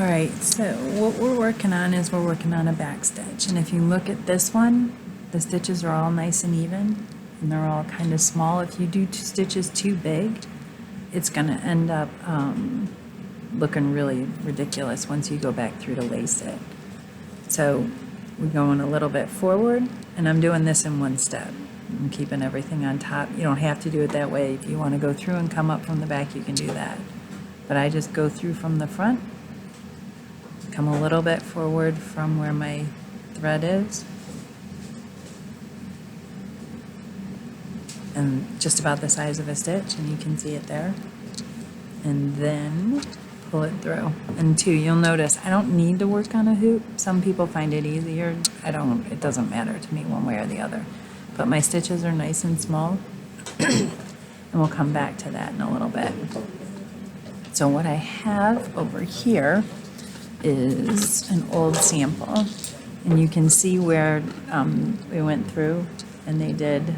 right, so what we're working on is we're working on a back stitch. And if you look at this one, the stitches are all nice and even, and they're all kind of small. If you do stitches too big, it's going to end up looking really ridiculous once you go back through to lace it. So we're going a little bit forward, and I'm doing this in one step. I'm keeping everything on top. You don't have to do it that way. If you want to go through and come up from the back, you can do that. But I just go through from the front, come a little bit forward from where my thread is, and just about the size of a stitch, and you can see it there, and then pull it through. And two, you'll notice I don't need to work on a hoop. Some people find it easier. I don't. It doesn't matter to me one way or the other. But my stitches are nice and small, and we'll come back to that in a little bit. So what I have over here is an old sample, and you can see where we went through and they did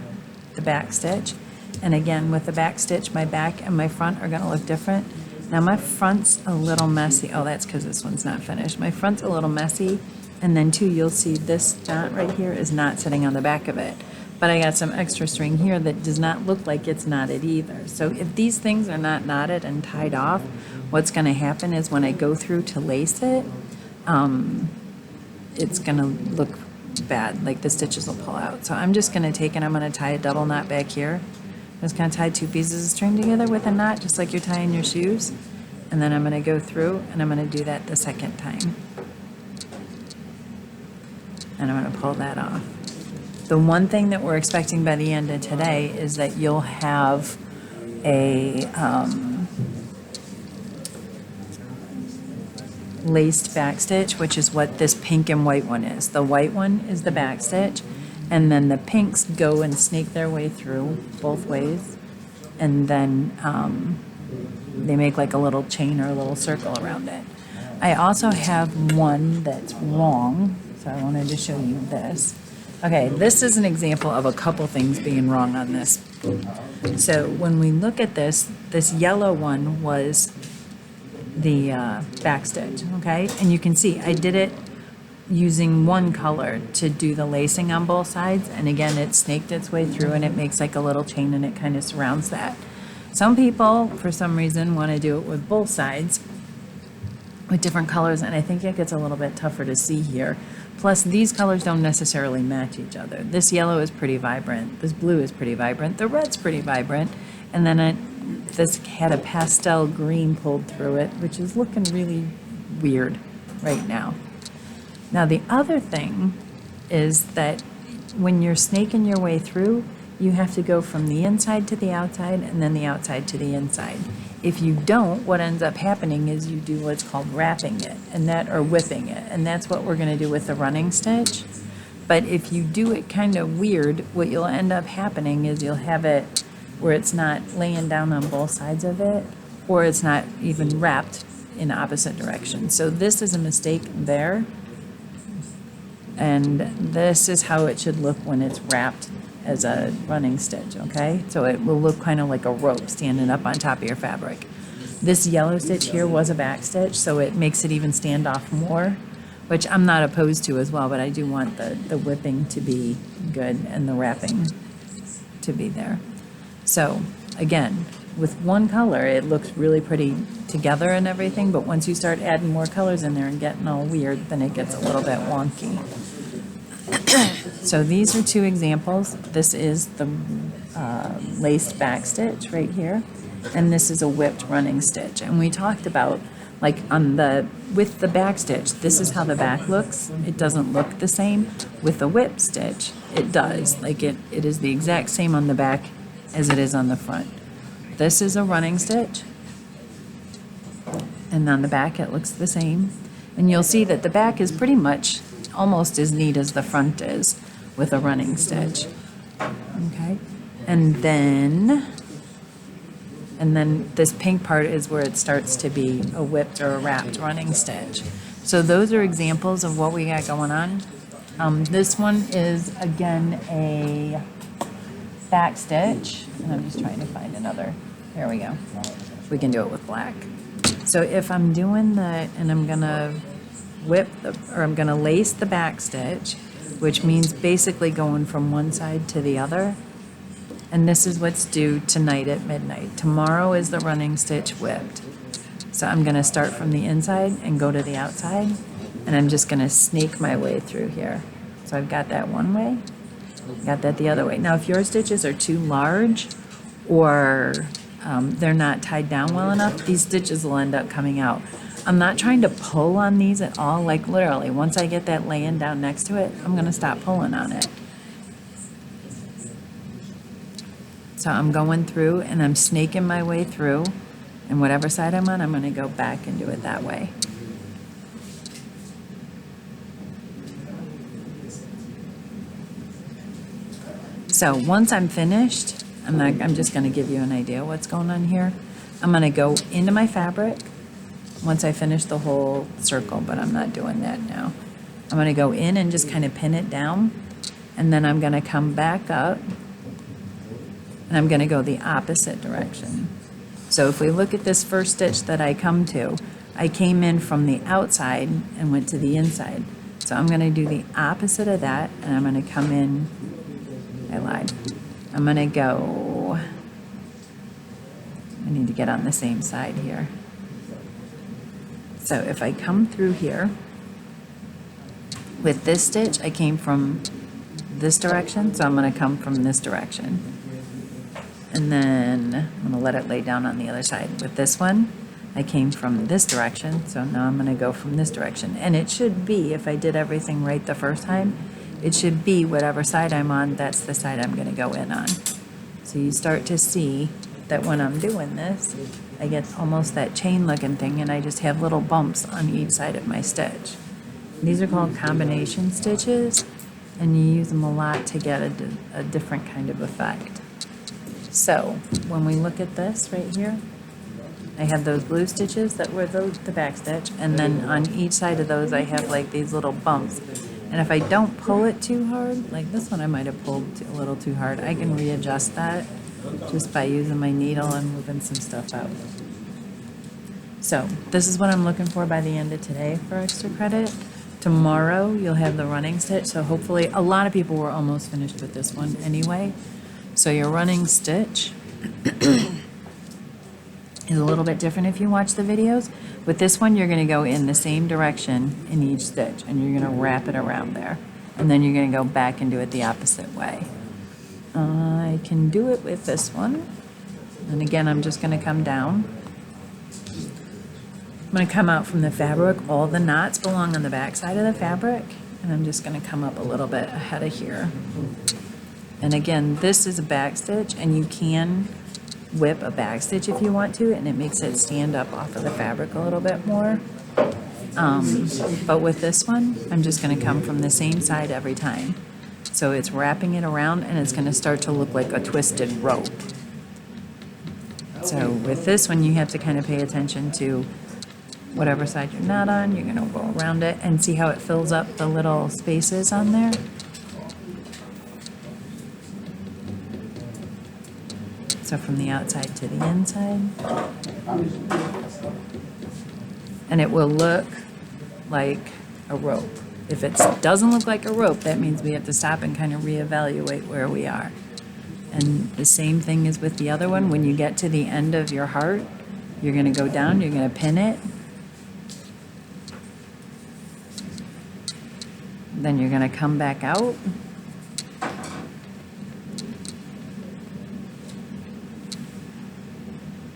the back stitch. And again, with the back stitch, my back and my front are going to look different. Now my front's a little messy. Oh, that's because this one's not finished. My front's a little messy, and then too, you'll see this dot right here is not sitting on the back of it. But I got some extra string here that does not look like it's knotted either. So if these things are not knotted and tied off, what's going to happen is when I go through to lace it, it's going to look bad, like the stitches will pull out. So I'm just going to take and I'm going to tie a double knot back here. I'm just going to tie two pieces of string together with a knot, just like you're tying your shoes. And then I'm going to go through and I'm going to do that the second time. And I'm going to pull that off. The one thing that we're expecting by the end of today is that you'll have a laced back stitch, which is what this pink and white one is. The white one is the back stitch, and then the pinks go and snake their way through both ways, and then they make like a little chain or a little circle around it. I also have one that's wrong, so I wanted to show you this. Okay, this is an example of a couple things being wrong on this. So when we look at this, this yellow one was the back stitch, okay? And you can see I did it using one color to do the lacing on both sides. And again, it snaked its way through and it makes like a little chain and it kind of surrounds that. Some people, for some reason, want to do it with both sides with different colors, and I think it gets a little bit tougher to see here. Plus, these colors don't necessarily match each other. This yellow is pretty vibrant. This blue is pretty vibrant. The red's pretty vibrant. And then this had a pastel green pulled through it, which is looking really weird right now. Now, the other thing is that when you're snaking your way through, you have to go from the inside to the outside and then the outside to the inside. If you don't, what ends up happening is you do what's called wrapping it, and that, or whipping it, and that's what we're going to do with the running stitch. But if you do it kind of weird, what you'll end up happening is you'll have it where it's not laying down on both sides of it, or it's not even wrapped in opposite directions. So this is a mistake there, and this is how it should look when it's wrapped as a running stitch, okay? So it will look kind of like a rope standing up on top of your fabric. This yellow stitch here was a back stitch, so it makes it even stand off more, which I'm not opposed to as well, but I do want the whipping to be good and the wrapping to be there. So again, with one color, it looks really pretty together and everything, but once you start adding more colors in there and getting all weird, then it gets a little bit wonky. So these are two examples. This is the laced back stitch right here, and this is a whipped running stitch. And we talked about, like, with the back stitch, this is how the back looks. It doesn't look the same. With the whip stitch, it does. Like it is the exact same on the back as it is on the front. This is a running stitch, and on the back it looks the same. And you'll see that the back is pretty much almost as neat as the front is with a running stitch. Okay, and then this pink part is where it starts to be a whipped or a wrapped running stitch. So those are examples of what we got going on. This one is again a back stitch, and I'm just trying to find another. There we go. We can do it with black. So if I'm doing that and I'm gonna I'm gonna lace the back stitch, which means basically going from one side to the other. And this is what's due tonight at midnight. Tomorrow is the running stitch whipped. So I'm gonna start from the inside and go to the outside, and I'm just gonna snake my way through here. So I've got that one way, got that the other way. Now, if your stitches are too large or they're not tied down well enough, these stitches will end up coming out. I'm not trying to pull on these at all, like literally, once I get that laying down next to it, I'm gonna stop pulling on it. So I'm going through and I'm snaking my way through, and whatever side I'm on, I'm gonna go back and do it that way. So once I'm finished, I'm just gonna give you an idea of what's going on here. I'm gonna go into my fabric once I finish the whole circle, but I'm not doing that now. I'm gonna go in and just kind of pin it down, and then I'm gonna come back up, and I'm gonna go the opposite direction. So if we look at this first stitch that I come to, I came in from the outside and went to the inside. So I'm gonna do the opposite of that, and I'm gonna come in, I lied. I'm gonna go, I need to get on the same side here. So if I come through here, with this stitch, I came from this direction, so I'm gonna come from this direction. And then I'm gonna let it lay down on the other side. With this one, I came from this direction, so now I'm gonna go from this direction. And it should be, if I did everything right the first time, it should be whatever side I'm on, that's the side I'm gonna go in on. So you start to see that when I'm doing this, I get almost that chain looking thing, and I just have little bumps on each side of my stitch. These are called combination stitches, and you use them a lot to get a different kind of effect. So when we look at this right here, I have those blue stitches that were the back stitch, and then on each side of those I have like these little bumps. And if I don't pull it too hard, like this one I might have pulled a little too hard, I can readjust that just by using my needle and moving some stuff out. So this is what I'm looking for by the end of today for extra credit. Tomorrow you'll have the running stitch, so hopefully a lot of people were almost finished with this one anyway. So your running stitch is a little bit different if you watch the videos. With this one, you're gonna go in the same direction in each stitch, and you're gonna wrap it around there. And then you're gonna go back and do it the opposite way. I can do it with this one. And again, I'm just gonna come down. I'm gonna come out from the fabric. All the knots belong on the back side of the fabric, and I'm just gonna come up a little bit ahead of here. And again, this is a back stitch, and you can whip a back stitch if you want to, and it makes it stand up off of the fabric a little bit more. But with this one, I'm just gonna come from the same side every time. So it's wrapping it around, and it's gonna start to look like a twisted rope. So with this one, you have to kind of pay attention to whatever side you're not on. You're gonna go around it and see how it fills up the little spaces on there. So from the outside to the inside. And it will look like a rope. If it doesn't look like a rope, that means we have to stop and kind of reevaluate where we are. And the same thing is with the other one. When you get to the end of your heart, you're gonna go down, you're gonna pin it. Then you're gonna come back out.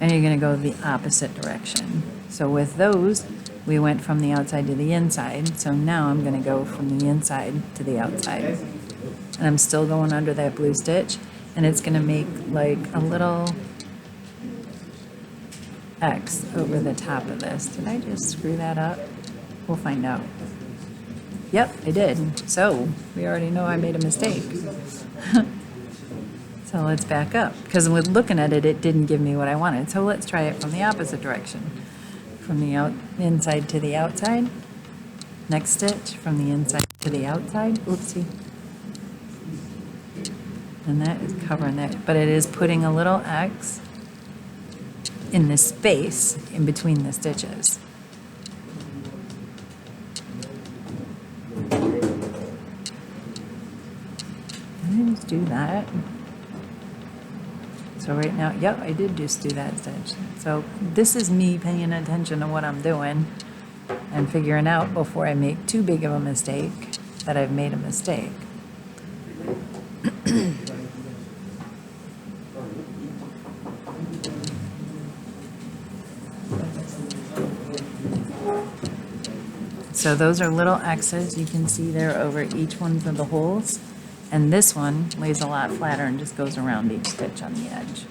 And you're gonna go the opposite direction. So with those, we went from the outside to the inside. So now I'm gonna go from the inside to the outside. And I'm still going under that blue stitch, and it's gonna make like a little X over the top of this. Did I just screw that up? We'll find out. Yep, I did. So we already know I made a mistake. So let's back up, because with looking at it, it didn't give me what I wanted. So let's try it from the opposite direction. From the inside to the outside. Next stitch, from the inside to the outside. Oopsie. And that is covering that, but it is putting a little X in this space in between the stitches. Did I just do that? So right now, yep, I did just do that stitch. So this is me paying attention to what I'm doing and figuring out before I make too big of a mistake that I've made a mistake. So those are little X's you can see there over each one of the holes. And this one lays a lot flatter and just goes around each stitch on the edge.